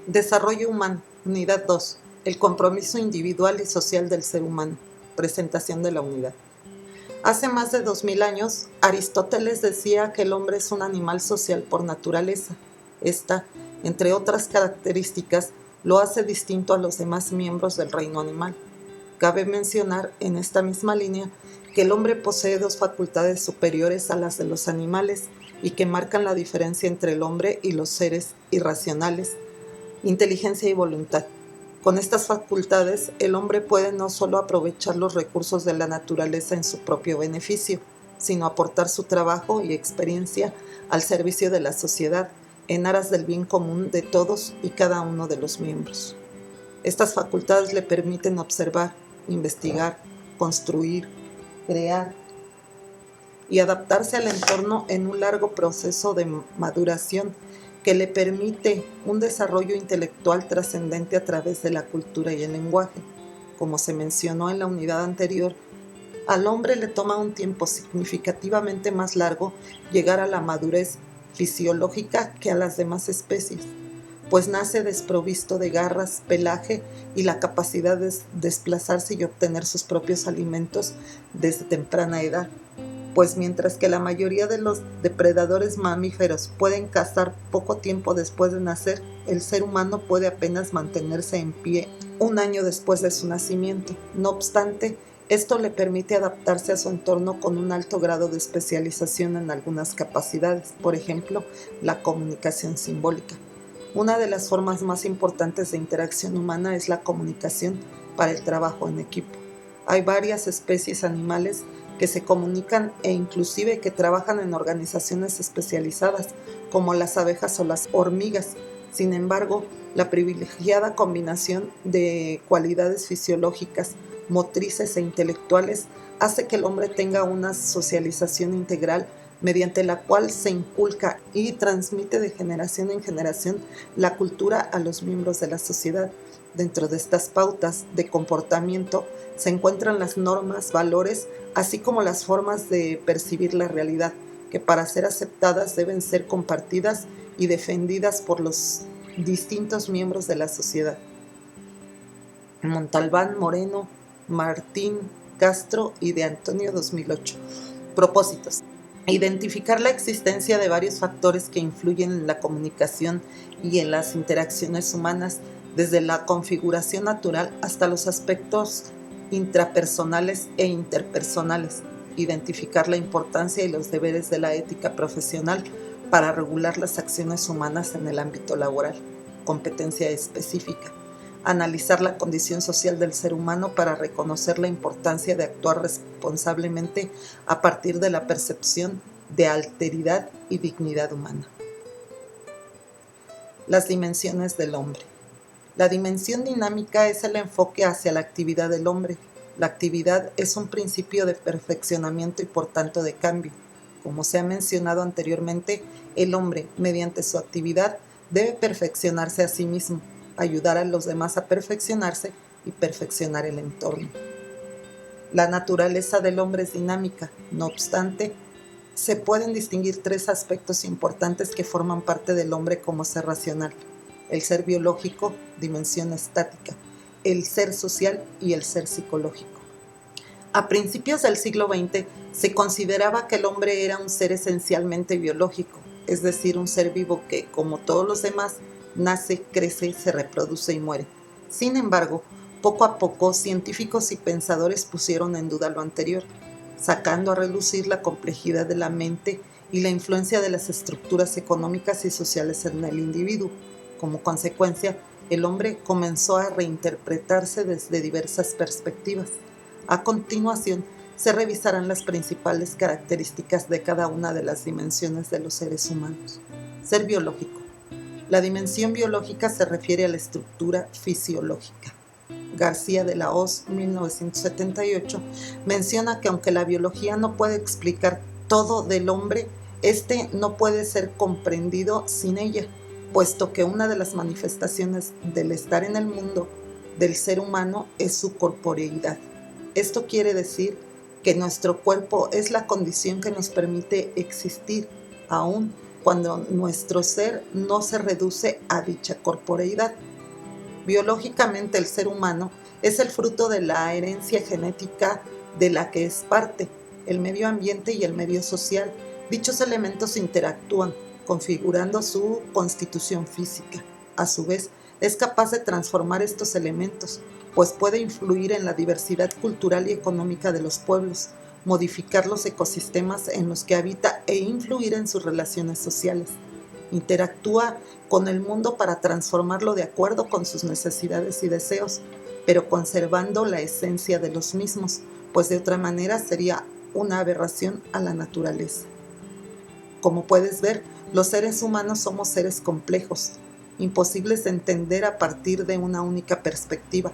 Desarrollo humano, unidad 2. El compromiso individual y social del ser humano. Presentación de la unidad. Hace más de 2000 años, Aristóteles decía que el hombre es un animal social por naturaleza. Esta, entre otras características, lo hace distinto a los demás miembros del reino animal. Cabe mencionar, en esta misma línea, que el hombre posee dos facultades superiores a las de los animales y que marcan la diferencia entre el hombre y los seres irracionales: inteligencia y voluntad. Con estas facultades, el hombre puede no solo aprovechar los recursos de la naturaleza en su propio beneficio, sino aportar su trabajo y experiencia al servicio de la sociedad, en aras del bien común de todos y cada uno de los miembros. Estas facultades le permiten observar, investigar, construir, crear y adaptarse al entorno en un largo proceso de maduración que le permite un desarrollo intelectual trascendente a través de la cultura y el lenguaje. Como se mencionó en la unidad anterior, al hombre le toma un tiempo significativamente más largo llegar a la madurez fisiológica que a las demás especies, pues nace desprovisto de garras, pelaje y la capacidad de desplazarse y obtener sus propios alimentos desde temprana edad. Pues mientras que la mayoría de los depredadores mamíferos pueden cazar poco tiempo después de nacer, el ser humano puede apenas mantenerse en pie un año después de su nacimiento. No obstante, esto le permite adaptarse a su entorno con un alto grado de especialización en algunas capacidades, por ejemplo, la comunicación simbólica. Una de las formas más importantes de interacción humana es la comunicación para el trabajo en equipo. Hay varias especies animales que se comunican e inclusive que trabajan en organizaciones especializadas, como las abejas o las hormigas. Sin embargo, la privilegiada combinación de cualidades fisiológicas, motrices e intelectuales hace que el hombre tenga una socialización integral mediante la cual se inculca y transmite de generación en generación la cultura a los miembros de la sociedad. Dentro de estas pautas de comportamiento se encuentran las normas, valores, así como las formas de percibir la realidad, que para ser aceptadas deben ser compartidas y defendidas por los distintos miembros de la sociedad. Montalbán, Moreno, Martín, Castro y de Antonio 2008. Propósitos: identificar la existencia de varios factores que influyen en la comunicación y en las interacciones humanas, desde la configuración natural hasta los aspectos intrapersonales e interpersonales. Identificar la importancia y los deberes de la ética profesional para regular las acciones humanas en el ámbito laboral. Competencia específica: analizar la condición social del ser humano para reconocer la importancia de actuar responsablemente a partir de la percepción de alteridad y dignidad humana. Las dimensiones del hombre. La dimensión dinámica es el enfoque hacia la actividad del hombre. La actividad es un principio de perfeccionamiento y por tanto de cambio. Como se ha mencionado anteriormente, el hombre, mediante su actividad, debe perfeccionarse a sí mismo, ayudar a los demás a perfeccionarse y perfeccionar el entorno. La naturaleza del hombre es dinámica. No obstante, se pueden distinguir tres aspectos importantes que forman parte del hombre como ser racional: el ser biológico, dimensión estática; el ser social y el ser psicológico. A principios del siglo XX se consideraba que el hombre era un ser esencialmente biológico, es decir, un ser vivo que, como todos los demás, nace, crece, se reproduce y muere. Sin embargo, poco a poco, científicos y pensadores pusieron en duda lo anterior, sacando a relucir la complejidad de la mente y la influencia de las estructuras económicas y sociales en el individuo. Como consecuencia, el hombre comenzó a reinterpretarse desde diversas perspectivas. A continuación, se revisarán las principales características de cada una de las dimensiones de los seres humanos. Ser biológico. La dimensión biológica se refiere a la estructura fisiológica. García de la Hoz, 1978, menciona que aunque la biología no puede explicar todo del hombre, este no puede ser comprendido sin ella, puesto que una de las manifestaciones del estar en el mundo del ser humano es su corporeidad. Esto quiere decir que nuestro cuerpo es la condición que nos permite existir, aún cuando nuestro ser no se reduce a dicha corporeidad. Biológicamente, el ser humano es el fruto de la herencia genética de la que es parte, el medio ambiente y el medio social. Dichos elementos interactúan, configurando su constitución física. A su vez, es capaz de transformar estos elementos, pues puede influir en la diversidad cultural y económica de los pueblos, modificar los ecosistemas en los que habita e influir en sus relaciones sociales. Interactúa con el mundo para transformarlo de acuerdo con sus necesidades y deseos, pero conservando la esencia de los mismos, pues de otra manera sería una aberración a la naturaleza. Como puedes ver, los seres humanos somos seres complejos, imposibles de entender a partir de una única perspectiva.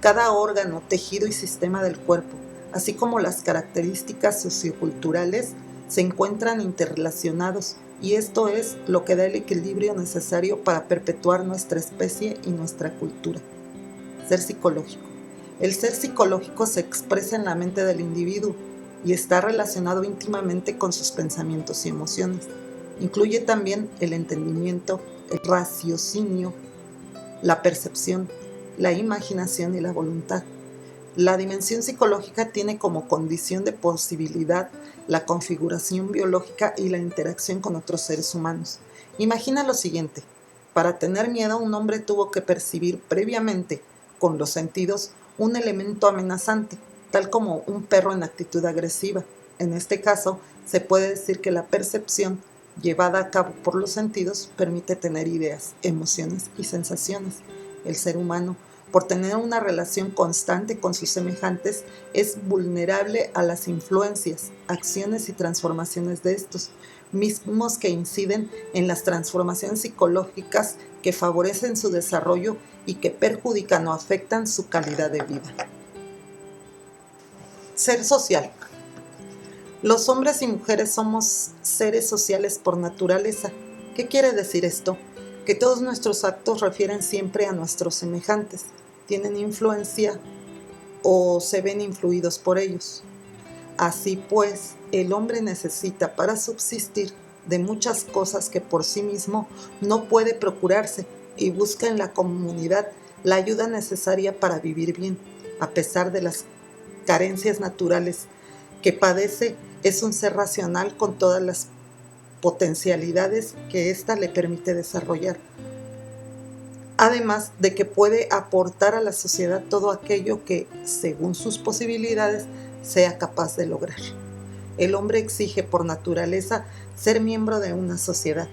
Cada órgano, tejido y sistema del cuerpo, así como las características socioculturales, se encuentran interrelacionados, y esto es lo que da el equilibrio necesario para perpetuar nuestra especie y nuestra cultura. Ser psicológico. El ser psicológico se expresa en la mente del individuo y está relacionado íntimamente con sus pensamientos y emociones. Incluye también el entendimiento, el raciocinio, la percepción, la imaginación y la voluntad. La dimensión psicológica tiene como condición de posibilidad la configuración biológica y la interacción con otros seres humanos. Imagina lo siguiente: para tener miedo, un hombre tuvo que percibir previamente, con los sentidos, un elemento amenazante, tal como un perro en actitud agresiva. En este caso, se puede decir que la percepción, llevada a cabo por los sentidos, permite tener ideas, emociones y sensaciones. El ser humano, por tener una relación constante con sus semejantes, es vulnerable a las influencias, acciones y transformaciones de estos, mismos que inciden en las transformaciones psicológicas que favorecen su desarrollo y que perjudican o afectan su calidad de vida. Ser social. Los hombres y mujeres somos seres sociales por naturaleza. ¿Qué quiere decir esto? Que todos nuestros actos refieren siempre a nuestros semejantes, tienen influencia o se ven influidos por ellos. Así pues, el hombre necesita para subsistir de muchas cosas que por sí mismo no puede procurarse y busca en la comunidad la ayuda necesaria para vivir bien. A pesar de las carencias naturales que padece, es un ser racional con todas las potencialidades que ésta le permite desarrollar. Además de que puede aportar a la sociedad todo aquello que, según sus posibilidades, sea capaz de lograr. El hombre exige por naturaleza ser miembro de una sociedad.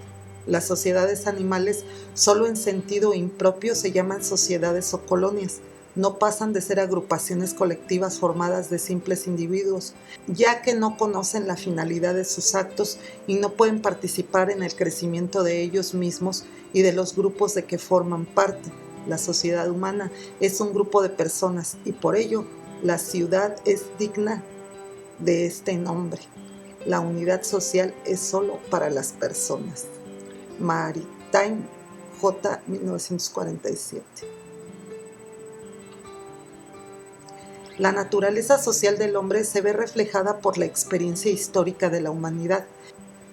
Las sociedades animales, solo en sentido impropio, se llaman sociedades o colonias. No pasan de ser agrupaciones colectivas formadas de simples individuos, ya que no conocen la finalidad de sus actos y no pueden participar en el crecimiento de ellos mismos y de los grupos de que forman parte. La sociedad humana es un grupo de personas y por ello la ciudad es digna de este nombre. La unidad social es solo para las personas. Maritain, J. 1947. La naturaleza social del hombre se ve reflejada por la experiencia histórica de la humanidad,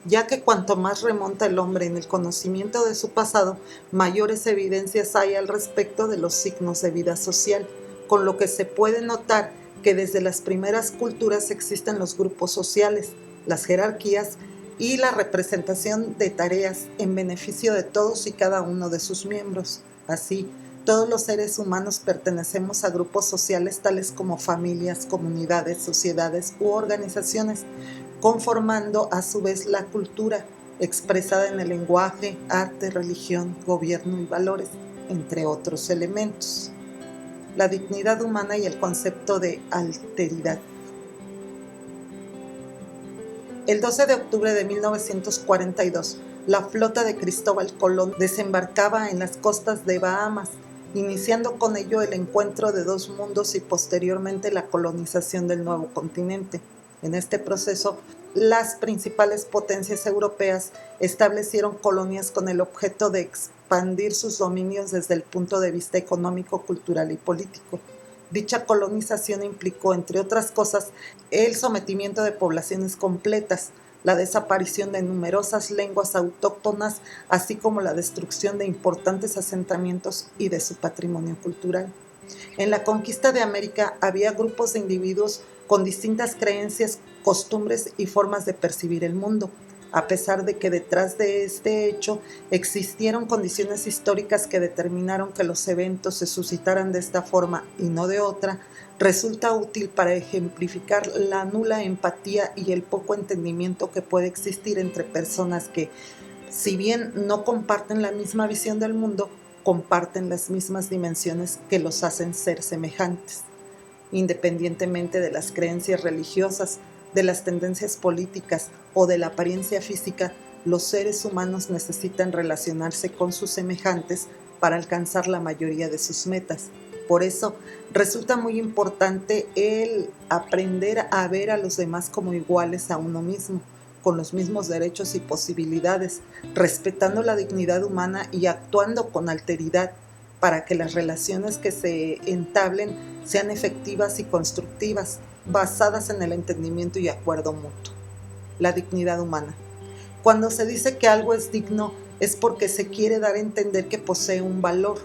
ya que cuanto más remonta el hombre en el conocimiento de su pasado, mayores evidencias hay al respecto de los signos de vida social, con lo que se puede notar que desde las primeras culturas existen los grupos sociales, las jerarquías y la representación de tareas en beneficio de todos y cada uno de sus miembros. Así, todos los seres humanos pertenecemos a grupos sociales tales como familias, comunidades, sociedades u organizaciones, conformando a su vez la cultura, expresada en el lenguaje, arte, religión, gobierno y valores, entre otros elementos. La dignidad humana y el concepto de alteridad. El 12 de octubre de 1942, la flota de Cristóbal Colón desembarcaba en las costas de Bahamas, iniciando con ello el encuentro de dos mundos y posteriormente la colonización del nuevo continente. En este proceso, las principales potencias europeas establecieron colonias con el objeto de expandir sus dominios desde el punto de vista económico, cultural y político. Dicha colonización implicó, entre otras cosas, el sometimiento de poblaciones completas, la desaparición de numerosas lenguas autóctonas, así como la destrucción de importantes asentamientos y de su patrimonio cultural. En la conquista de América había grupos de individuos con distintas creencias, costumbres y formas de percibir el mundo. A pesar de que detrás de este hecho existieron condiciones históricas que determinaron que los eventos se suscitaran de esta forma y no de otra, resulta útil para ejemplificar la nula empatía y el poco entendimiento que puede existir entre personas que, si bien no comparten la misma visión del mundo, comparten las mismas dimensiones que los hacen ser semejantes. Independientemente de las creencias religiosas, de las tendencias políticas o de la apariencia física, los seres humanos necesitan relacionarse con sus semejantes para alcanzar la mayoría de sus metas. Por eso, resulta muy importante el aprender a ver a los demás como iguales a uno mismo, con los mismos derechos y posibilidades, respetando la dignidad humana y actuando con alteridad para que las relaciones que se entablen sean efectivas y constructivas, basadas en el entendimiento y acuerdo mutuo. La dignidad humana. Cuando se dice que algo es digno, es porque se quiere dar a entender que posee un valor.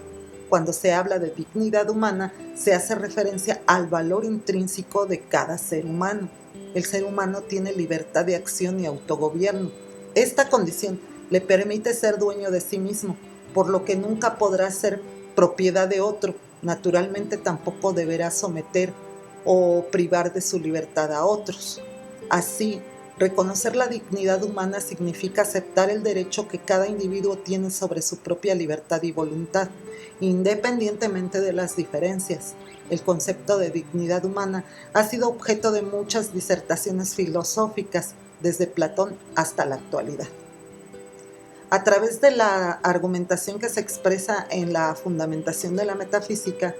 Cuando se habla de dignidad humana, se hace referencia al valor intrínseco de cada ser humano. El ser humano tiene libertad de acción y autogobierno. Esta condición le permite ser dueño de sí mismo, por lo que nunca podrá ser propiedad de otro. Naturalmente tampoco deberá someter o privar de su libertad a otros. Así, reconocer la dignidad humana significa aceptar el derecho que cada individuo tiene sobre su propia libertad y voluntad, independientemente de las diferencias. El concepto de dignidad humana ha sido objeto de muchas disertaciones filosóficas, desde Platón hasta la actualidad. A través de la argumentación que se expresa en la fundamentación de la metafísica,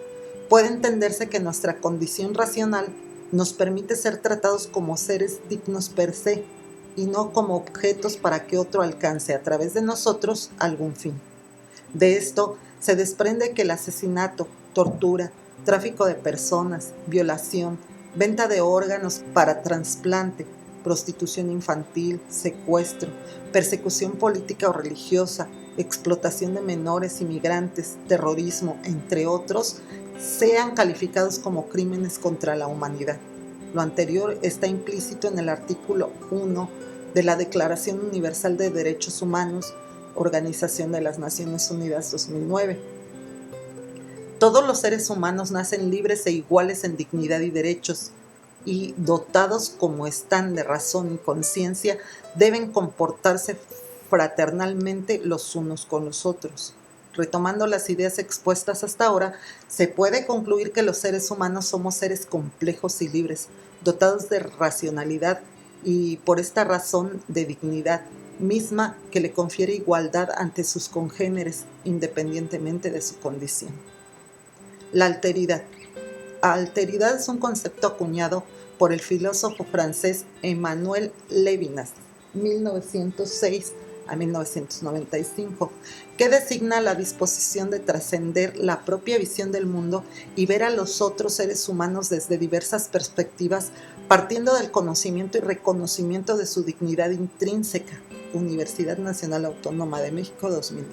puede entenderse que nuestra condición racional nos permite ser tratados como seres dignos per se y no como objetos para que otro alcance a través de nosotros algún fin. De esto se desprende que el asesinato, tortura, tráfico de personas, violación, venta de órganos para trasplante, prostitución infantil, secuestro, persecución política o religiosa, explotación de menores inmigrantes, terrorismo, entre otros, sean calificados como crímenes contra la humanidad. Lo anterior está implícito en el artículo 1 de la Declaración Universal de Derechos Humanos, Organización de las Naciones Unidas 2009. Todos los seres humanos nacen libres e iguales en dignidad y derechos, y dotados como están de razón y conciencia, deben comportarse fraternalmente los unos con los otros. Retomando las ideas expuestas hasta ahora, se puede concluir que los seres humanos somos seres complejos y libres, dotados de racionalidad y por esta razón de dignidad, misma que le confiere igualdad ante sus congéneres, independientemente de su condición. La alteridad. Alteridad es un concepto acuñado por el filósofo francés Emmanuel Levinas, 1906 a 1995, que designa la disposición de trascender la propia visión del mundo y ver a los otros seres humanos desde diversas perspectivas, partiendo del conocimiento y reconocimiento de su dignidad intrínseca. Universidad Nacional Autónoma de México, 2010.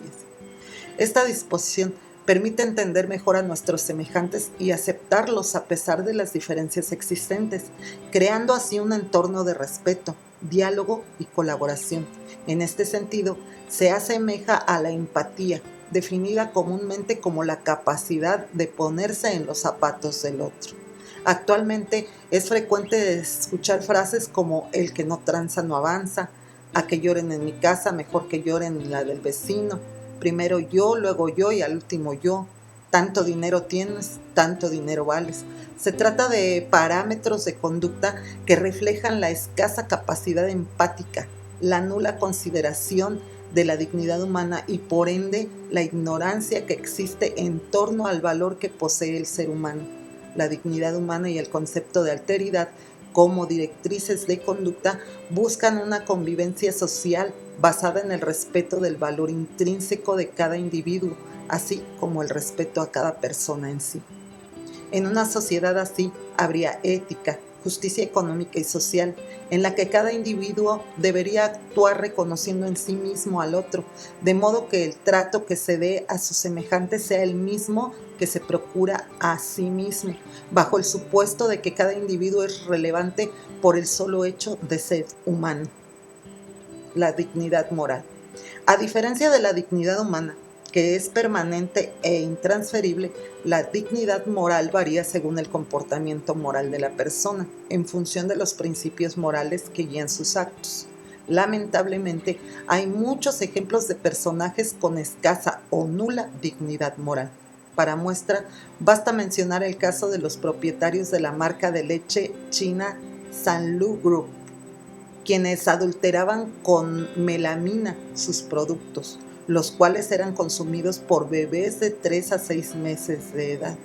Esta disposición permite entender mejor a nuestros semejantes y aceptarlos a pesar de las diferencias existentes, creando así un entorno de respeto, diálogo y colaboración. En este sentido, se asemeja a la empatía, definida comúnmente como la capacidad de ponerse en los zapatos del otro. Actualmente es frecuente escuchar frases como el que no tranza no avanza, a que lloren en mi casa mejor que lloren en la del vecino, primero yo, luego yo y al último yo. Tanto dinero tienes, tanto dinero vales. Se trata de parámetros de conducta que reflejan la escasa capacidad empática, la nula consideración de la dignidad humana y por ende la ignorancia que existe en torno al valor que posee el ser humano. La dignidad humana y el concepto de alteridad como directrices de conducta buscan una convivencia social basada en el respeto del valor intrínseco de cada individuo, así como el respeto a cada persona en sí. En una sociedad así habría ética, justicia económica y social, en la que cada individuo debería actuar reconociendo en sí mismo al otro, de modo que el trato que se dé a sus semejantes sea el mismo que se procura a sí mismo, bajo el supuesto de que cada individuo es relevante por el solo hecho de ser humano. La dignidad moral. A diferencia de la dignidad humana, que es permanente e intransferible, la dignidad moral varía según el comportamiento moral de la persona, en función de los principios morales que guían sus actos. Lamentablemente, hay muchos ejemplos de personajes con escasa o nula dignidad moral. Para muestra, basta mencionar el caso de los propietarios de la marca de leche china Sanlu Group, quienes adulteraban con melamina sus productos, los cuales eran consumidos por bebés de 3 a 6 meses de edad.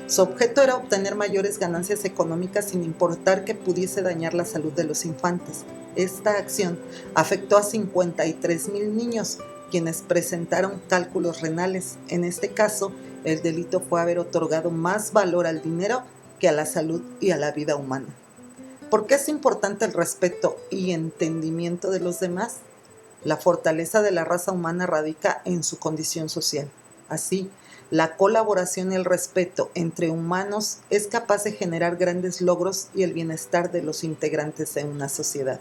Su objeto era obtener mayores ganancias económicas sin importar que pudiese dañar la salud de los infantes. Esta acción afectó a 53,000 niños, quienes presentaron cálculos renales. En este caso, el delito fue haber otorgado más valor al dinero que a la salud y a la vida humana. ¿Por qué es importante el respeto y entendimiento de los demás? La fortaleza de la raza humana radica en su condición social. Así, la colaboración y el respeto entre humanos es capaz de generar grandes logros y el bienestar de los integrantes de una sociedad.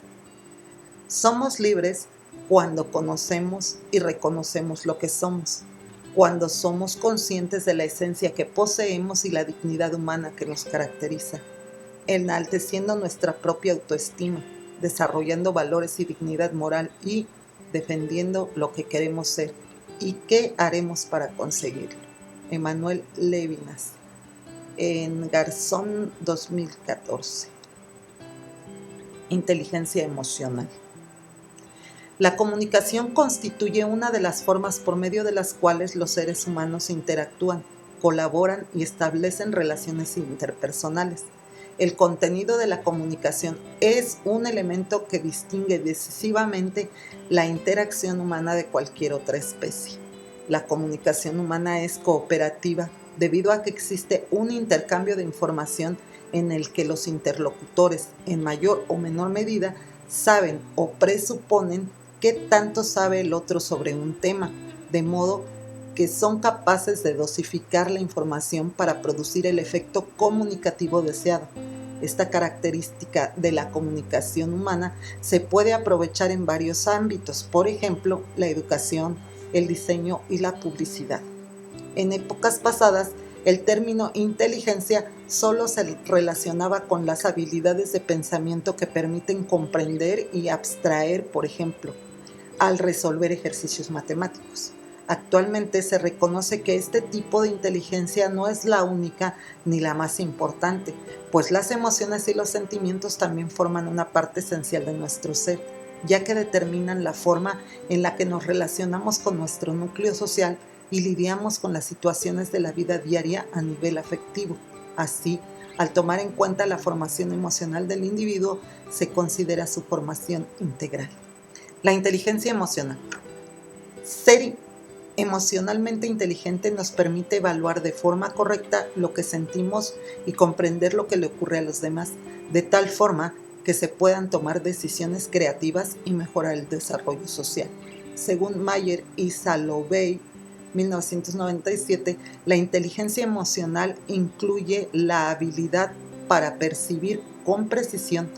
Somos libres cuando conocemos y reconocemos lo que somos, cuando somos conscientes de la esencia que poseemos y la dignidad humana que nos caracteriza, enalteciendo nuestra propia autoestima, desarrollando valores y dignidad moral y defendiendo lo que queremos ser y qué haremos para conseguirlo. Emmanuel Levinas, en Garzón 2014. Inteligencia emocional. La comunicación constituye una de las formas por medio de las cuales los seres humanos interactúan, colaboran y establecen relaciones interpersonales. El contenido de la comunicación es un elemento que distingue decisivamente la interacción humana de cualquier otra especie. La comunicación humana es cooperativa debido a que existe un intercambio de información en el que los interlocutores, en mayor o menor medida, saben o presuponen qué tanto sabe el otro sobre un tema, de modo que son capaces de dosificar la información para producir el efecto comunicativo deseado. Esta característica de la comunicación humana se puede aprovechar en varios ámbitos, por ejemplo, la educación, el diseño y la publicidad. En épocas pasadas, el término inteligencia solo se relacionaba con las habilidades de pensamiento que permiten comprender y abstraer, por ejemplo, al resolver ejercicios matemáticos. Actualmente se reconoce que este tipo de inteligencia no es la única ni la más importante, pues las emociones y los sentimientos también forman una parte esencial de nuestro ser, ya que determinan la forma en la que nos relacionamos con nuestro núcleo social y lidiamos con las situaciones de la vida diaria a nivel afectivo. Así, al tomar en cuenta la formación emocional del individuo, se considera su formación integral. La inteligencia emocional. Ser emocionalmente inteligente nos permite evaluar de forma correcta lo que sentimos y comprender lo que le ocurre a los demás, de tal forma que se puedan tomar decisiones creativas y mejorar el desarrollo social. Según Mayer y Salovey, 1997, la inteligencia emocional incluye la habilidad para percibir con precisión,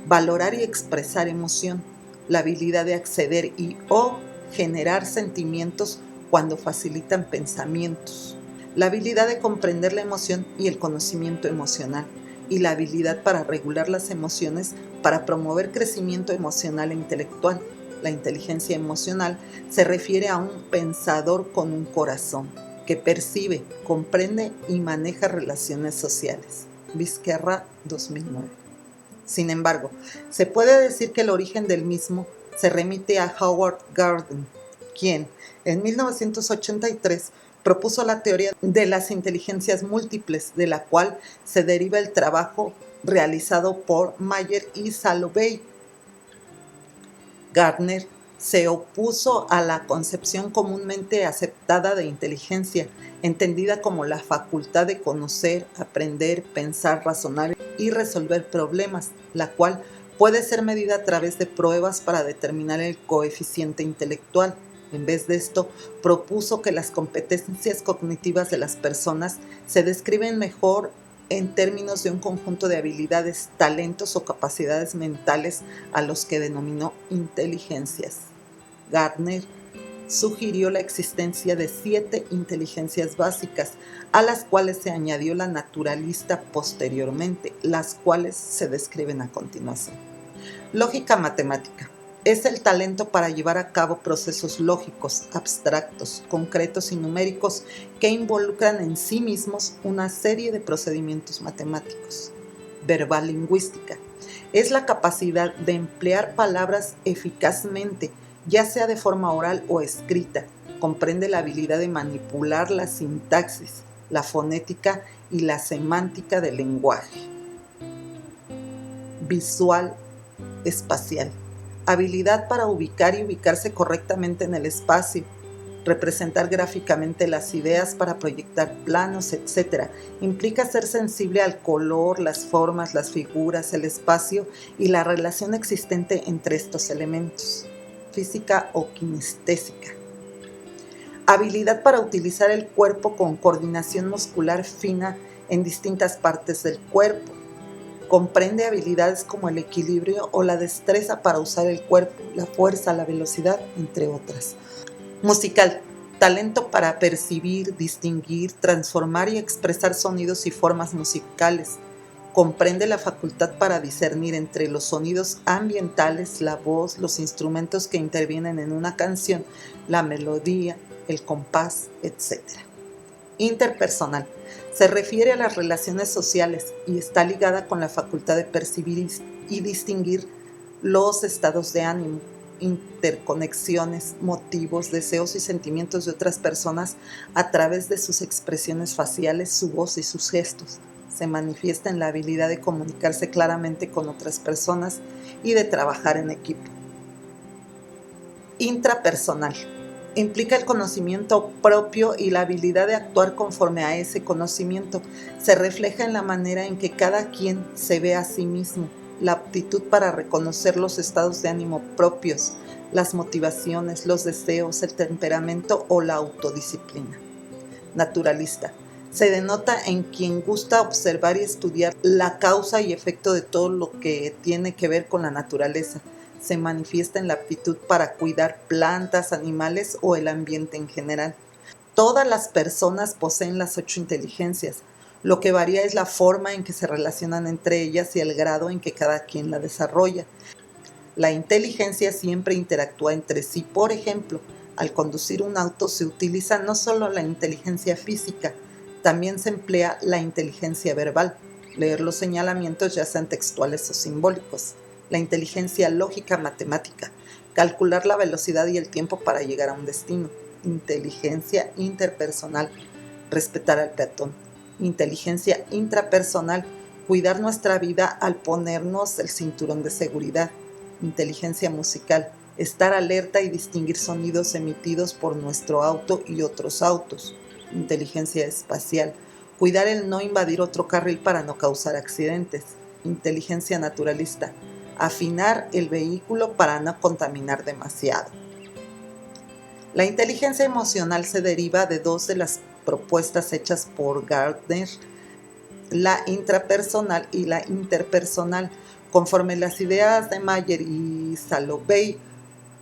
valorar y expresar emoción, la habilidad de acceder y o generar sentimientos cuando facilitan pensamientos, la habilidad de comprender la emoción y el conocimiento emocional, y la habilidad para regular las emociones para promover crecimiento emocional e intelectual. La inteligencia emocional se refiere a un pensador con un corazón, que percibe, comprende y maneja relaciones sociales. Vizquerra, 2009. Sin embargo, se puede decir que el origen del mismo se remite a Howard Gardner, quien, en 1983, propuso la teoría de las inteligencias múltiples, de la cual se deriva el trabajo realizado por Mayer y Salovey. Gardner Se opuso a la concepción comúnmente aceptada de inteligencia, entendida como la facultad de conocer, aprender, pensar, razonar y resolver problemas, la cual puede ser medida a través de pruebas para determinar el coeficiente intelectual. En vez de esto, propuso que las competencias cognitivas de las personas se describen mejor en términos de un conjunto de habilidades, talentos o capacidades mentales a los que denominó inteligencias. Gardner sugirió la existencia de 7 inteligencias básicas, a las cuales se añadió la naturalista posteriormente, las cuales se describen a continuación. Lógica matemática. Es el talento para llevar a cabo procesos lógicos, abstractos, concretos y numéricos que involucran en sí mismos una serie de procedimientos matemáticos. Verbal lingüística. Es la capacidad de emplear palabras eficazmente, ya sea de forma oral o escrita. Comprende la habilidad de manipular la sintaxis, la fonética y la semántica del lenguaje. Visual espacial. Habilidad para ubicar y ubicarse correctamente en el espacio, representar gráficamente las ideas para proyectar planos, etc. Implica ser sensible al color, las formas, las figuras, el espacio y la relación existente entre estos elementos. Física o kinestésica. Habilidad para utilizar el cuerpo con coordinación muscular fina en distintas partes del cuerpo. Comprende habilidades como el equilibrio o la destreza para usar el cuerpo, la fuerza, la velocidad, entre otras. Musical. Talento para percibir, distinguir, transformar y expresar sonidos y formas musicales. Comprende la facultad para discernir entre los sonidos ambientales, la voz, los instrumentos que intervienen en una canción, la melodía, el compás, etc. Interpersonal. Se refiere a las relaciones sociales y está ligada con la facultad de percibir y distinguir los estados de ánimo, interconexiones, motivos, deseos y sentimientos de otras personas a través de sus expresiones faciales, su voz y sus gestos. Se manifiesta en la habilidad de comunicarse claramente con otras personas y de trabajar en equipo. Intrapersonal. Implica el conocimiento propio y la habilidad de actuar conforme a ese conocimiento. Se refleja en la manera en que cada quien se ve a sí mismo, la aptitud para reconocer los estados de ánimo propios, las motivaciones, los deseos, el temperamento o la autodisciplina. Naturalista. Se denota en quien gusta observar y estudiar la causa y efecto de todo lo que tiene que ver con la naturaleza. Se manifiesta en la aptitud para cuidar plantas, animales o el ambiente en general. Todas las personas poseen las 8 inteligencias. Lo que varía es la forma en que se relacionan entre ellas y el grado en que cada quien la desarrolla. La inteligencia siempre interactúa entre sí. Por ejemplo, al conducir un auto se utiliza no solo la inteligencia física, también se emplea la inteligencia verbal, leer los señalamientos ya sean textuales o simbólicos. La inteligencia lógica matemática, calcular la velocidad y el tiempo para llegar a un destino. Inteligencia interpersonal, respetar al peatón. Inteligencia intrapersonal, cuidar nuestra vida al ponernos el cinturón de seguridad. Inteligencia musical, estar alerta y distinguir sonidos emitidos por nuestro auto y otros autos. Inteligencia espacial, cuidar el no invadir otro carril para no causar accidentes. Inteligencia naturalista, afinar el vehículo para no contaminar demasiado. La inteligencia emocional se deriva de 2 de las propuestas hechas por Gardner, la intrapersonal y la interpersonal, conforme las ideas de Mayer y Salovey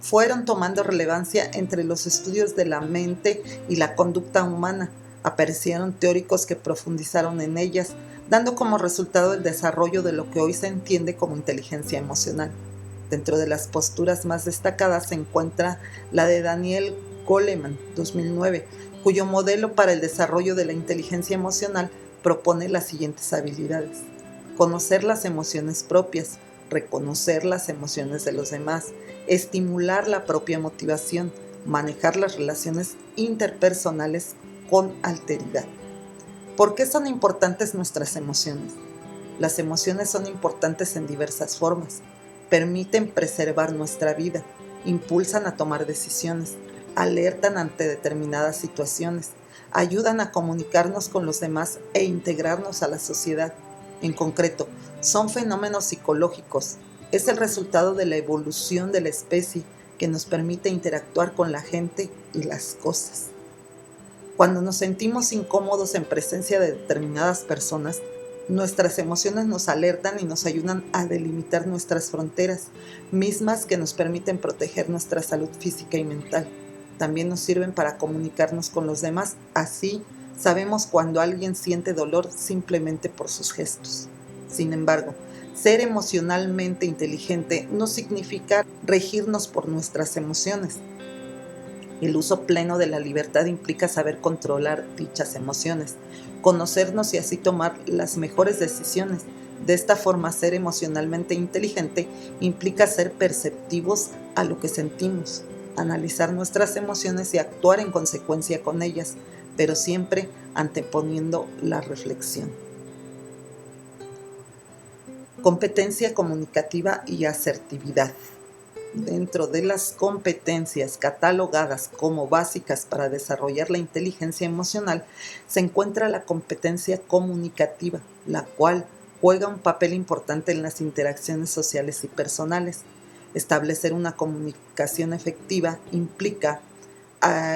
fueron tomando relevancia entre los estudios de la mente y la conducta humana. Aparecieron teóricos que profundizaron en ellas, dando como resultado el desarrollo de lo que hoy se entiende como inteligencia emocional. Dentro de las posturas más destacadas se encuentra la de Daniel Goleman, 2009, cuyo modelo para el desarrollo de la inteligencia emocional propone las siguientes habilidades: conocer las emociones propias, reconocer las emociones de los demás, estimular la propia motivación, manejar las relaciones interpersonales con alteridad. ¿Por qué son importantes nuestras emociones? Las emociones son importantes en diversas formas. Permiten preservar nuestra vida, impulsan a tomar decisiones, alertan ante determinadas situaciones, ayudan a comunicarnos con los demás e integrarnos a la sociedad. En concreto, son fenómenos psicológicos. Es el resultado de la evolución de la especie que nos permite interactuar con la gente y las cosas. Cuando nos sentimos incómodos en presencia de determinadas personas, nuestras emociones nos alertan y nos ayudan a delimitar nuestras fronteras, mismas que nos permiten proteger nuestra salud física y mental. También nos sirven para comunicarnos con los demás, así sabemos cuando alguien siente dolor simplemente por sus gestos. Sin embargo, ser emocionalmente inteligente no significa regirnos por nuestras emociones. El uso pleno de la libertad implica saber controlar dichas emociones, conocernos y así tomar las mejores decisiones. De esta forma, ser emocionalmente inteligente implica ser perceptivos a lo que sentimos, analizar nuestras emociones y actuar en consecuencia con ellas, pero siempre anteponiendo la reflexión. Competencia comunicativa y asertividad. Dentro de las competencias catalogadas como básicas para desarrollar la inteligencia emocional, se encuentra la competencia comunicativa, la cual juega un papel importante en las interacciones sociales y personales. Establecer una comunicación efectiva implica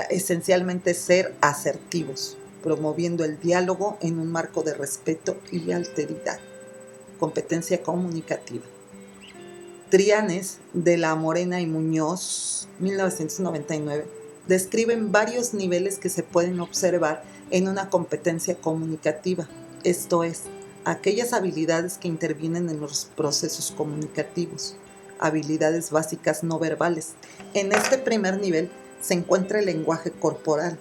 esencialmente ser asertivos, promoviendo el diálogo en un marco de respeto y alteridad. Competencia comunicativa. Trianes de la Morena y Muñoz, 1999, describen varios niveles que se pueden observar en una competencia comunicativa, esto es, aquellas habilidades que intervienen en los procesos comunicativos, habilidades básicas no verbales. En este primer nivel se encuentra el lenguaje corporal.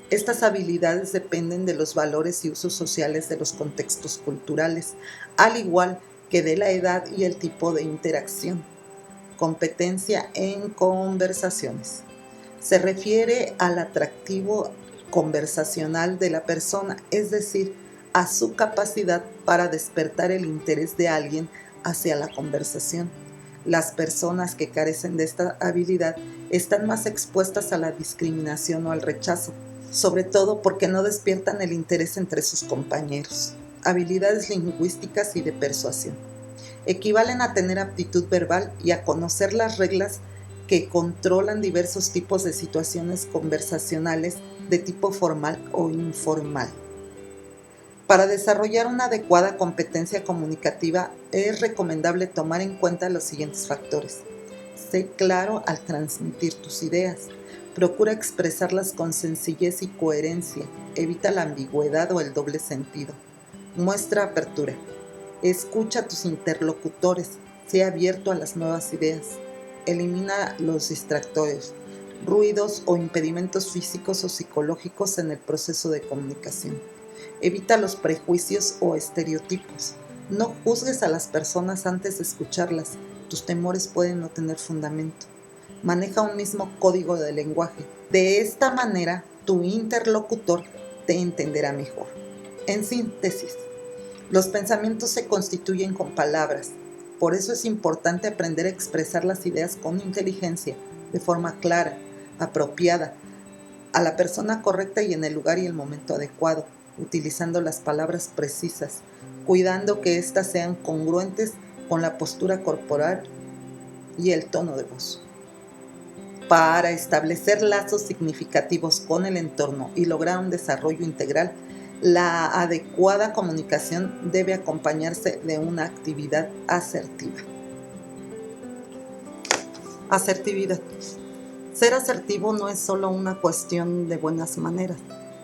Estas habilidades dependen de los valores y usos sociales de los contextos culturales, al igual que de la edad y el tipo de interacción. Competencia en conversaciones. Se refiere al atractivo conversacional de la persona, es decir, a su capacidad para despertar el interés de alguien hacia la conversación. Las personas que carecen de esta habilidad están más expuestas a la discriminación o al rechazo, sobre todo porque no despiertan el interés entre sus compañeros. Habilidades lingüísticas y de persuasión. Equivalen a tener aptitud verbal y a conocer las reglas que controlan diversos tipos de situaciones conversacionales de tipo formal o informal. Para desarrollar una adecuada competencia comunicativa es recomendable tomar en cuenta los siguientes factores. Sé claro al transmitir tus ideas. Procura expresarlas con sencillez y coherencia. Evita la ambigüedad o el doble sentido. Muestra apertura. Escucha a tus interlocutores. Sé abierto a las nuevas ideas. Elimina los distractores, ruidos o impedimentos físicos o psicológicos en el proceso de comunicación. Evita los prejuicios o estereotipos. No juzgues a las personas antes de escucharlas. Tus temores pueden no tener fundamento. Maneja un mismo código de lenguaje. De esta manera, tu interlocutor te entenderá mejor. En síntesis, los pensamientos se constituyen con palabras. Por eso es importante aprender a expresar las ideas con inteligencia, de forma clara, apropiada, a la persona correcta y en el lugar y el momento adecuado, utilizando las palabras precisas, cuidando que éstas sean congruentes con la postura corporal y el tono de voz. Para establecer lazos significativos con el entorno y lograr un desarrollo integral, la adecuada comunicación debe acompañarse de una actividad asertiva. Asertividad. Ser asertivo no es solo una cuestión de buenas maneras,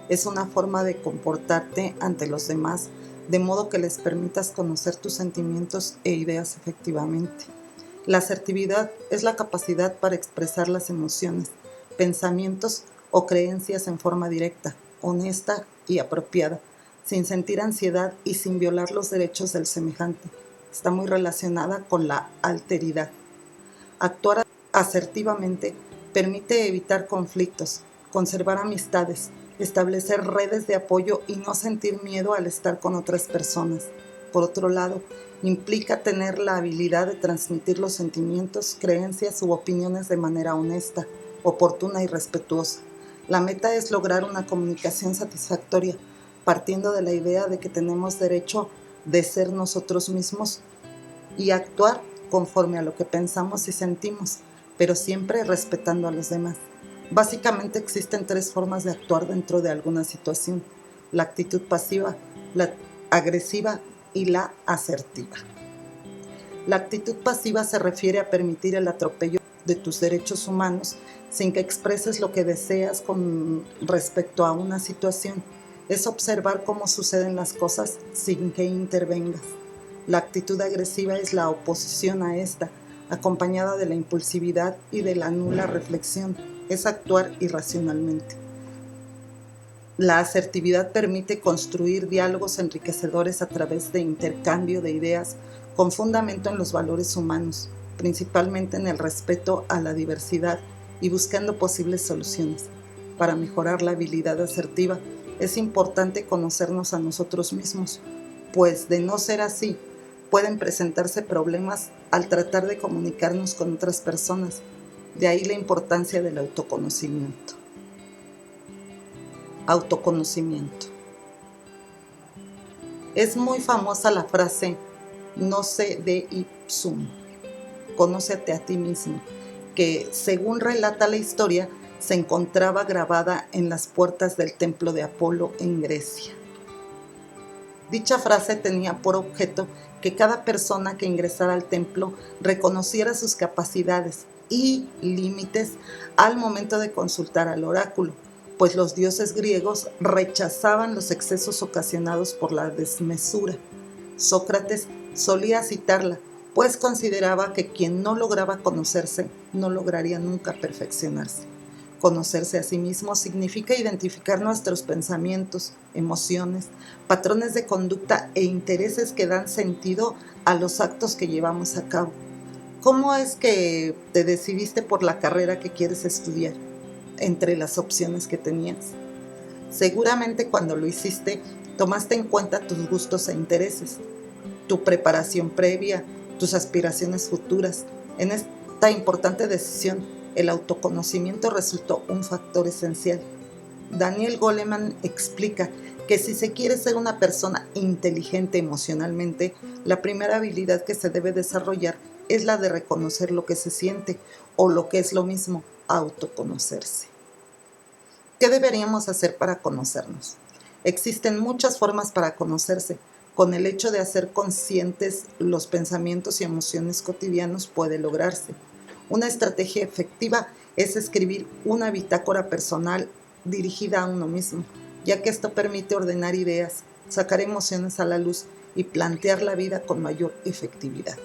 es una forma de comportarte ante los demás, de modo que les permitas conocer tus sentimientos e ideas efectivamente. La asertividad es la capacidad para expresar las emociones, pensamientos o creencias en forma directa, honesta y apropiada, sin sentir ansiedad y sin violar los derechos del semejante. Está muy relacionada con la alteridad. Actuar asertivamente permite evitar conflictos, conservar amistades, establecer redes de apoyo y no sentir miedo al estar con otras personas. Por otro lado, implica tener la habilidad de transmitir los sentimientos, creencias u opiniones de manera honesta, oportuna y respetuosa. La meta es lograr una comunicación satisfactoria, partiendo de la idea de que tenemos derecho de ser nosotros mismos y actuar conforme a lo que pensamos y sentimos, pero siempre respetando a los demás. Básicamente existen 3 formas de actuar dentro de alguna situación: la actitud pasiva, la agresiva y la asertiva. La actitud pasiva se refiere a permitir el atropello de tus derechos humanos sin que expreses lo que deseas con respecto a una situación. Es observar cómo suceden las cosas sin que intervengas. La actitud agresiva es la oposición a esta, acompañada de la impulsividad y de la nula reflexión. Es actuar irracionalmente. La asertividad permite construir diálogos enriquecedores a través de intercambio de ideas con fundamento en los valores humanos, principalmente en el respeto a la diversidad y buscando posibles soluciones. Para mejorar la habilidad asertiva, es importante conocernos a nosotros mismos, pues de no ser así, pueden presentarse problemas al tratar de comunicarnos con otras personas. De ahí la importancia del autoconocimiento. Autoconocimiento. Es muy famosa la frase "Noce de ipsum", conócete a ti mismo, que según relata la historia, se encontraba grabada en las puertas del templo de Apolo en Grecia. Dicha frase tenía por objeto que cada persona que ingresara al templo reconociera sus capacidades y límites al momento de consultar al oráculo, pues los dioses griegos rechazaban los excesos ocasionados por la desmesura. Sócrates solía citarla, pues consideraba que quien no lograba conocerse no lograría nunca perfeccionarse. Conocerse a sí mismo significa identificar nuestros pensamientos, emociones, patrones de conducta e intereses que dan sentido a los actos que llevamos a cabo. ¿Cómo es que te decidiste por la carrera que quieres estudiar entre las opciones que tenías? Seguramente cuando lo hiciste, tomaste en cuenta tus gustos e intereses, tu preparación previa, tus aspiraciones futuras. En esta importante decisión, el autoconocimiento resultó un factor esencial. Daniel Goleman explica que si se quiere ser una persona inteligente emocionalmente, la primera habilidad que se debe desarrollar es la de reconocer lo que se siente, o lo que es lo mismo, autoconocerse. ¿Qué deberíamos hacer para conocernos? Existen muchas formas para conocerse. Con el hecho de hacer conscientes los pensamientos y emociones cotidianos puede lograrse. Una estrategia efectiva es escribir una bitácora personal dirigida a uno mismo, ya que esto permite ordenar ideas, sacar emociones a la luz y plantear la vida con mayor efectividad.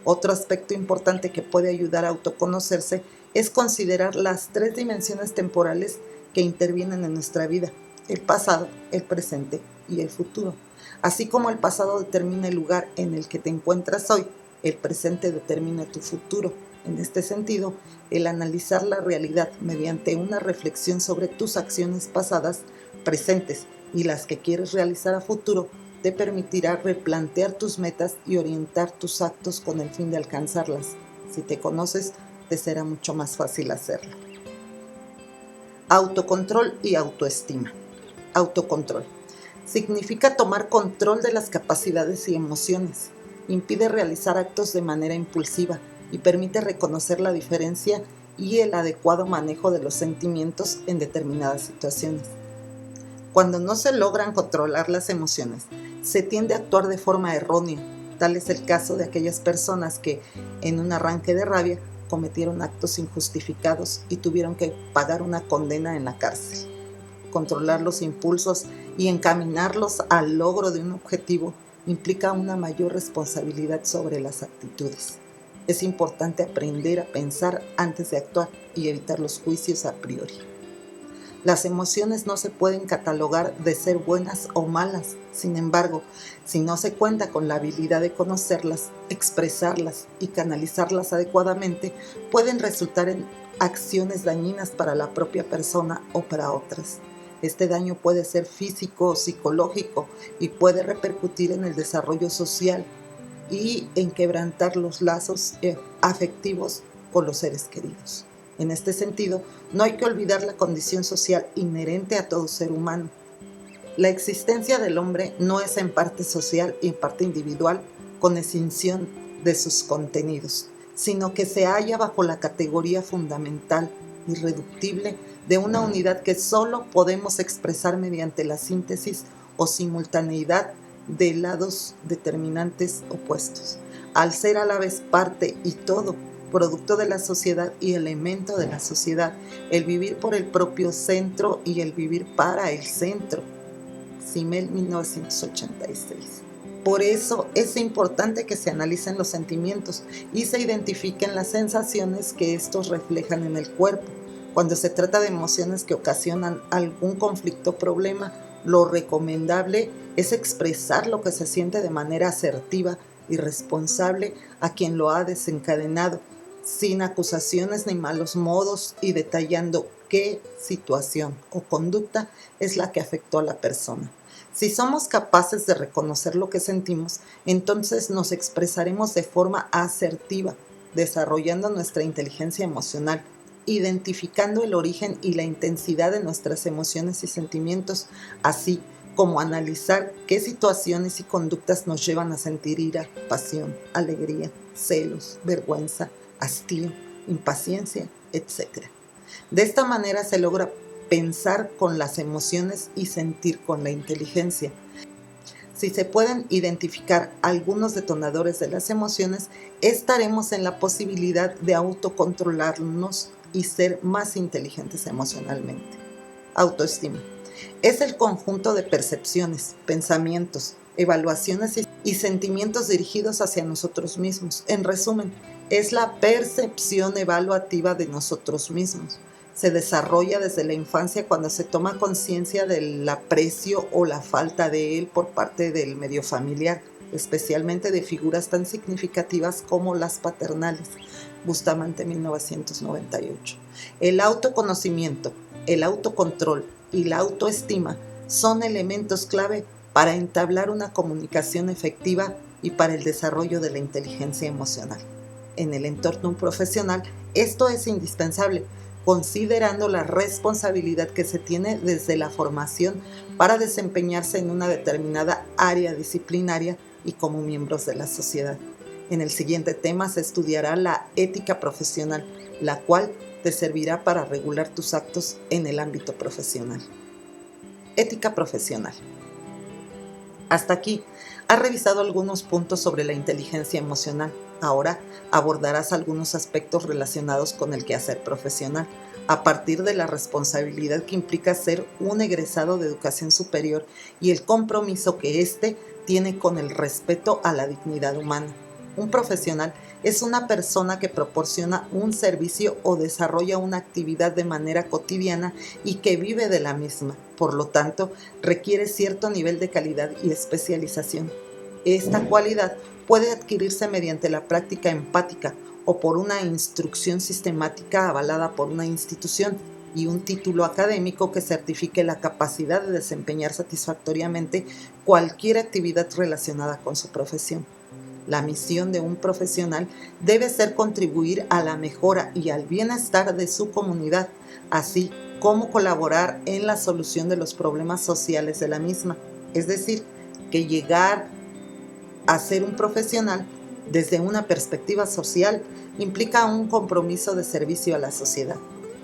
Otro aspecto importante que puede ayudar a autoconocerse es considerar las 3 dimensiones temporales que intervienen en nuestra vida: el pasado, el presente y el futuro. Así como el pasado determina el lugar en el que te encuentras hoy, el presente determina tu futuro. En este sentido, el analizar la realidad mediante una reflexión sobre tus acciones pasadas, presentes y las que quieres realizar a futuro, te permitirá replantear tus metas y orientar tus actos con el fin de alcanzarlas. Si te conoces, te será mucho más fácil hacerlo. Autocontrol y autoestima. Autocontrol significa tomar control de las capacidades y emociones. Impide realizar actos de manera impulsiva y permite reconocer la diferencia y el adecuado manejo de los sentimientos en determinadas situaciones. Cuando no se logran controlar las emociones, se tiende a actuar de forma errónea. Tal es el caso de aquellas personas que, en un arranque de rabia, cometieron actos injustificados y tuvieron que pagar una condena en la cárcel. Controlar los impulsos y encaminarlos al logro de un objetivo implica una mayor responsabilidad sobre las actitudes. Es importante aprender a pensar antes de actuar y evitar los juicios a priori. Las emociones no se pueden catalogar de ser buenas o malas. Sin embargo, si no se cuenta con la habilidad de conocerlas, expresarlas y canalizarlas adecuadamente, pueden resultar en acciones dañinas para la propia persona o para otras. Este daño puede ser físico o psicológico y puede repercutir en el desarrollo social y en quebrantar los lazos afectivos con los seres queridos. En este sentido, no hay que olvidar la condición social inherente a todo ser humano. La existencia del hombre no es en parte social y en parte individual, con extinción de sus contenidos, sino que se halla bajo la categoría fundamental, irreductible, de una unidad que solo podemos expresar mediante la síntesis o simultaneidad de lados determinantes opuestos. Al ser a la vez parte y todo, producto de la sociedad y elemento de la sociedad, el vivir por el propio centro y el vivir para el centro. Simmel, 1986. Por eso es importante que se analicen los sentimientos y se identifiquen las sensaciones que estos reflejan en el cuerpo. Cuando se trata de emociones que ocasionan algún conflicto o problema, lo recomendable es expresar lo que se siente de manera asertiva y responsable a quien lo ha desencadenado, sin acusaciones ni malos modos y detallando qué situación o conducta es la que afectó a la persona. Si somos capaces de reconocer lo que sentimos, entonces nos expresaremos de forma asertiva, desarrollando nuestra inteligencia emocional, identificando el origen y la intensidad de nuestras emociones y sentimientos, así como analizar qué situaciones y conductas nos llevan a sentir ira, pasión, alegría, celos, vergüenza, hastío, impaciencia, etc. De esta manera se logra pensar con las emociones y sentir con la inteligencia. Si se pueden identificar algunos detonadores de las emociones, estaremos en la posibilidad de autocontrolarnos y ser más inteligentes emocionalmente. Autoestima. Es el conjunto de percepciones, pensamientos, evaluaciones y sentimientos dirigidos hacia nosotros mismos. En resumen, es la percepción evaluativa de nosotros mismos. Se desarrolla desde la infancia cuando se toma conciencia del aprecio o la falta de él por parte del medio familiar, especialmente de figuras tan significativas como las paternales. Bustamante, 1998. El autoconocimiento, el autocontrol y la autoestima son elementos clave para entablar una comunicación efectiva y para el desarrollo de la inteligencia emocional. En el entorno profesional, esto es indispensable, considerando la responsabilidad que se tiene desde la formación para desempeñarse en una determinada área disciplinaria y como miembros de la sociedad. En el siguiente tema se estudiará la ética profesional, la cual te servirá para regular tus actos en el ámbito profesional. Ética profesional. Hasta aquí, has revisado algunos puntos sobre la inteligencia emocional. Ahora abordarás algunos aspectos relacionados con el quehacer profesional, a partir de la responsabilidad que implica ser un egresado de educación superior y el compromiso que éste tiene con el respeto a la dignidad humana. Un profesional es una persona que proporciona un servicio o desarrolla una actividad de manera cotidiana y que vive de la misma. Por lo tanto, requiere cierto nivel de calidad y especialización. Esta cualidad puede adquirirse mediante la práctica empática o por una instrucción sistemática avalada por una institución y un título académico que certifique la capacidad de desempeñar satisfactoriamente cualquier actividad relacionada con su profesión. La misión de un profesional debe ser contribuir a la mejora y al bienestar de su comunidad, así como colaborar en la solución de los problemas sociales de la misma. Es decir, que llegar a ser un profesional desde una perspectiva social implica un compromiso de servicio a la sociedad.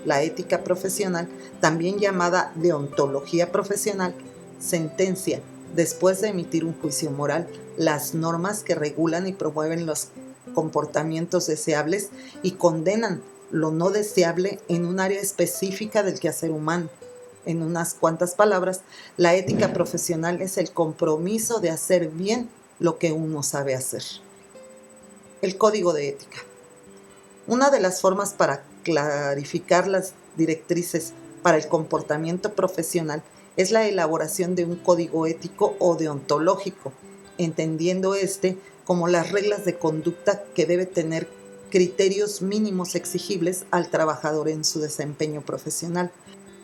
La ética profesional, también llamada deontología profesional, sentencia, después de emitir un juicio moral, las normas que regulan y promueven los comportamientos deseables y condenan lo no deseable en un área específica del quehacer humano. En unas cuantas palabras, la ética profesional es el compromiso de hacer bien lo que uno sabe hacer. El código de ética. Una de las formas para clarificar las directrices para el comportamiento profesional es la elaboración de un código ético o deontológico, entendiendo este como las reglas de conducta que debe tener criterios mínimos exigibles al trabajador en su desempeño profesional,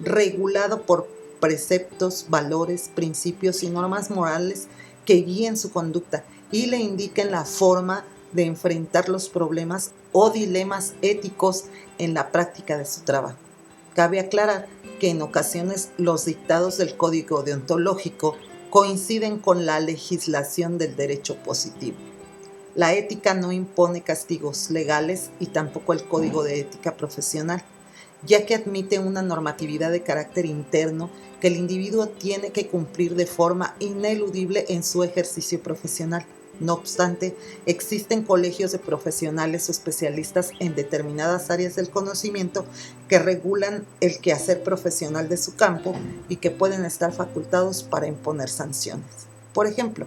regulado por preceptos, valores, principios y normas morales que guíen su conducta y le indiquen la forma de enfrentar los problemas o dilemas éticos en la práctica de su trabajo. Cabe aclarar que en ocasiones los dictados del código deontológico coinciden con la legislación del derecho positivo. La ética no impone castigos legales y tampoco el código de ética profesional, ya que admite una normatividad de carácter interno que el individuo tiene que cumplir de forma ineludible en su ejercicio profesional. No obstante, existen colegios de profesionales o especialistas en determinadas áreas del conocimiento que regulan el quehacer profesional de su campo y que pueden estar facultados para imponer sanciones. Por ejemplo,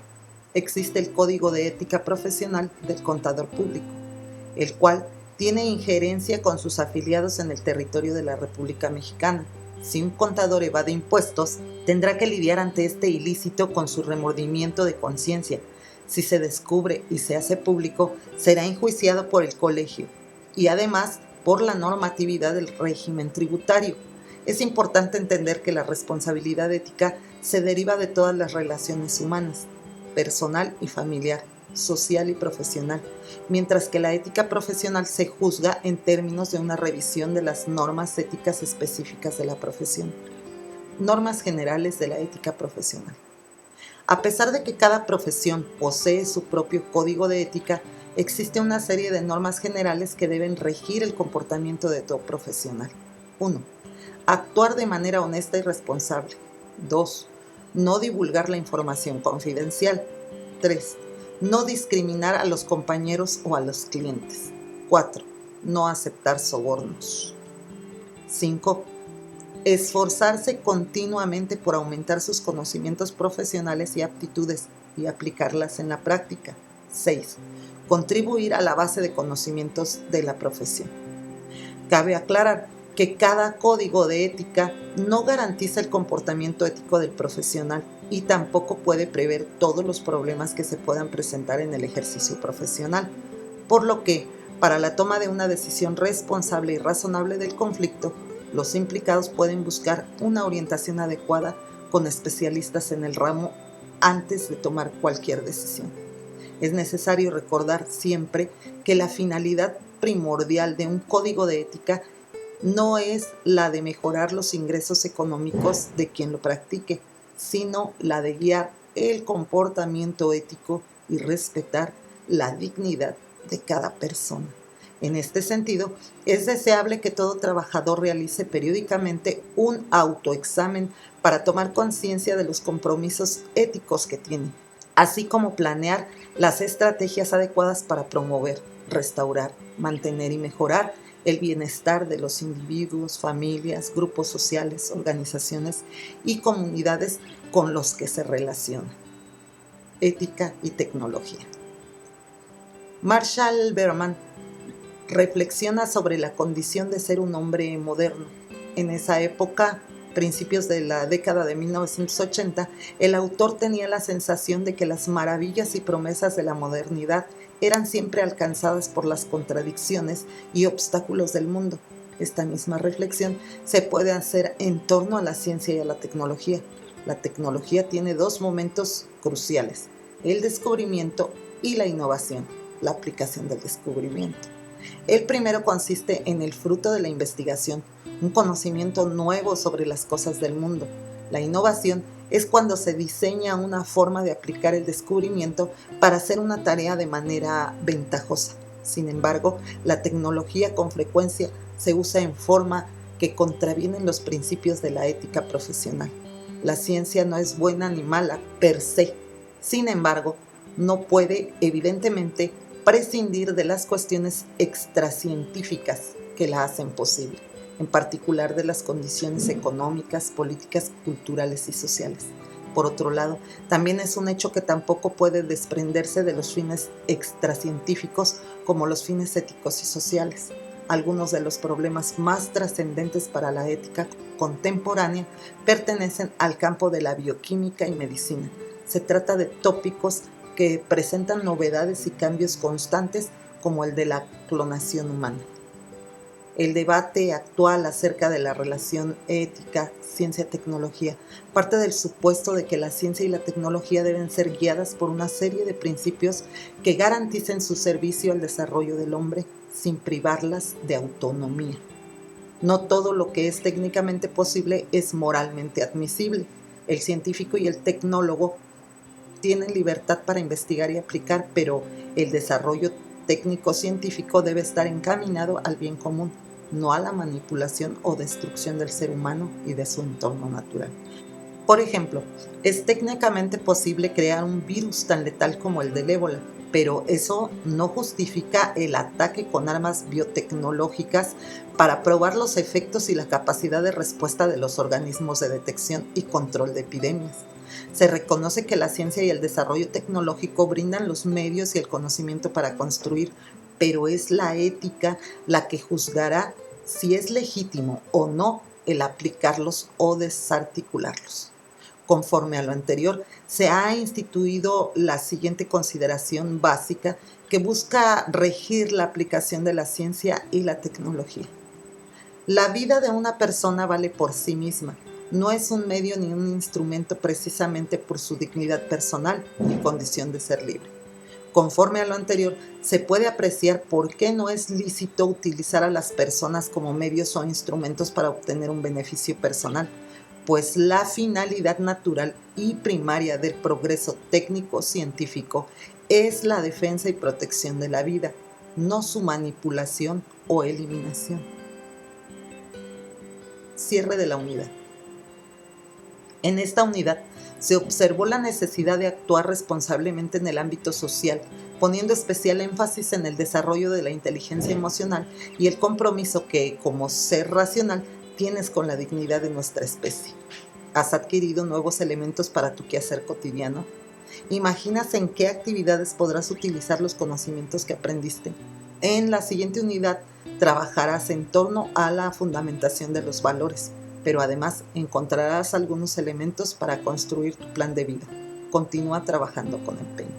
existe el Código de Ética Profesional del Contador Público, el cual tiene injerencia con sus afiliados en el territorio de la República Mexicana. Si un contador evade impuestos, tendrá que lidiar ante este ilícito con su remordimiento de conciencia. Si se descubre y se hace público, será enjuiciado por el colegio y además por la normatividad del régimen tributario. Es importante entender que la responsabilidad ética se deriva de todas las relaciones humanas, personal y familiar, social y profesional, mientras que la ética profesional se juzga en términos de una revisión de las normas éticas específicas de la profesión. Normas generales de la ética profesional. A pesar de que cada profesión posee su propio código de ética, existe una serie de normas generales que deben regir el comportamiento de todo profesional. 1. Actuar de manera honesta y responsable. 2. No divulgar la información confidencial. 3. No discriminar a los compañeros o a los clientes. 4. No aceptar sobornos. 5. Esforzarse continuamente por aumentar sus conocimientos profesionales y aptitudes y aplicarlas en la práctica. 6. Contribuir a la base de conocimientos de la profesión. Cabe aclarar que cada código de ética no garantiza el comportamiento ético del profesional y tampoco puede prever todos los problemas que se puedan presentar en el ejercicio profesional, por lo que, para la toma de una decisión responsable y razonable del conflicto, los implicados pueden buscar una orientación adecuada con especialistas en el ramo antes de tomar cualquier decisión. Es necesario recordar siempre que la finalidad primordial de un código de ética no es la de mejorar los ingresos económicos de quien lo practique, sino la de guiar el comportamiento ético y respetar la dignidad de cada persona. En este sentido, es deseable que todo trabajador realice periódicamente un autoexamen para tomar conciencia de los compromisos éticos que tiene, así como planear las estrategias adecuadas para promover, restaurar, mantener y mejorar el bienestar de los individuos, familias, grupos sociales, organizaciones y comunidades con los que se relaciona. Ética y tecnología. Marshall Berman reflexiona sobre la condición de ser un hombre moderno. En esa época, principios de la década de 1980, el autor tenía la sensación de que las maravillas y promesas de la modernidad eran siempre alcanzadas por las contradicciones y obstáculos del mundo. Esta misma reflexión se puede hacer en torno a la ciencia y a la tecnología. La tecnología tiene dos momentos cruciales: el descubrimiento y la innovación, la aplicación del descubrimiento. El primero consiste en el fruto de la investigación, un conocimiento nuevo sobre las cosas del mundo. La innovación es cuando se diseña una forma de aplicar el descubrimiento para hacer una tarea de manera ventajosa. Sin embargo, la tecnología con frecuencia se usa en forma que contravienen los principios de la ética profesional. La ciencia no es buena ni mala per se. Sin embargo, no puede, evidentemente, prescindir de las cuestiones extracientíficas que la hacen posible, en particular de las condiciones económicas, políticas, culturales y sociales. Por otro lado, también es un hecho que tampoco puede desprenderse de los fines extracientíficos como los fines éticos y sociales. Algunos de los problemas más trascendentes para la ética contemporánea pertenecen al campo de la bioquímica y medicina. Se trata de tópicos que presentan novedades y cambios constantes como el de la clonación humana. El debate actual acerca de la relación ética, ciencia-tecnología, parte del supuesto de que la ciencia y la tecnología deben ser guiadas por una serie de principios que garanticen su servicio al desarrollo del hombre sin privarlas de autonomía. No todo lo que es técnicamente posible es moralmente admisible. El científico y el tecnólogo tienen libertad para investigar y aplicar, pero el desarrollo técnico-científico debe estar encaminado al bien común, no a la manipulación o destrucción del ser humano y de su entorno natural. Por ejemplo, es técnicamente posible crear un virus tan letal como el del ébola, pero eso no justifica el ataque con armas biotecnológicas para probar los efectos y la capacidad de respuesta de los organismos de detección y control de epidemias. Se reconoce que la ciencia y el desarrollo tecnológico brindan los medios y el conocimiento para construir, pero es la ética la que juzgará si es legítimo o no el aplicarlos o desarticularlos. Conforme a lo anterior, se ha instituido la siguiente consideración básica que busca regir la aplicación de la ciencia y la tecnología. La vida de una persona vale por sí misma. No es un medio ni un instrumento precisamente por su dignidad personal y condición de ser libre. Conforme a lo anterior, se puede apreciar por qué no es lícito utilizar a las personas como medios o instrumentos para obtener un beneficio personal, pues la finalidad natural y primaria del progreso técnico-científico es la defensa y protección de la vida, no su manipulación o eliminación. Cierre de la unidad. En esta unidad se observó la necesidad de actuar responsablemente en el ámbito social, poniendo especial énfasis en el desarrollo de la inteligencia emocional y el compromiso que, como ser racional, tienes con la dignidad de nuestra especie. ¿Has adquirido nuevos elementos para tu quehacer cotidiano? ¿Imaginas en qué actividades podrás utilizar los conocimientos que aprendiste? En la siguiente unidad trabajarás en torno a la fundamentación de los valores, pero además encontrarás algunos elementos para construir tu plan de vida. Continúa trabajando con empeño.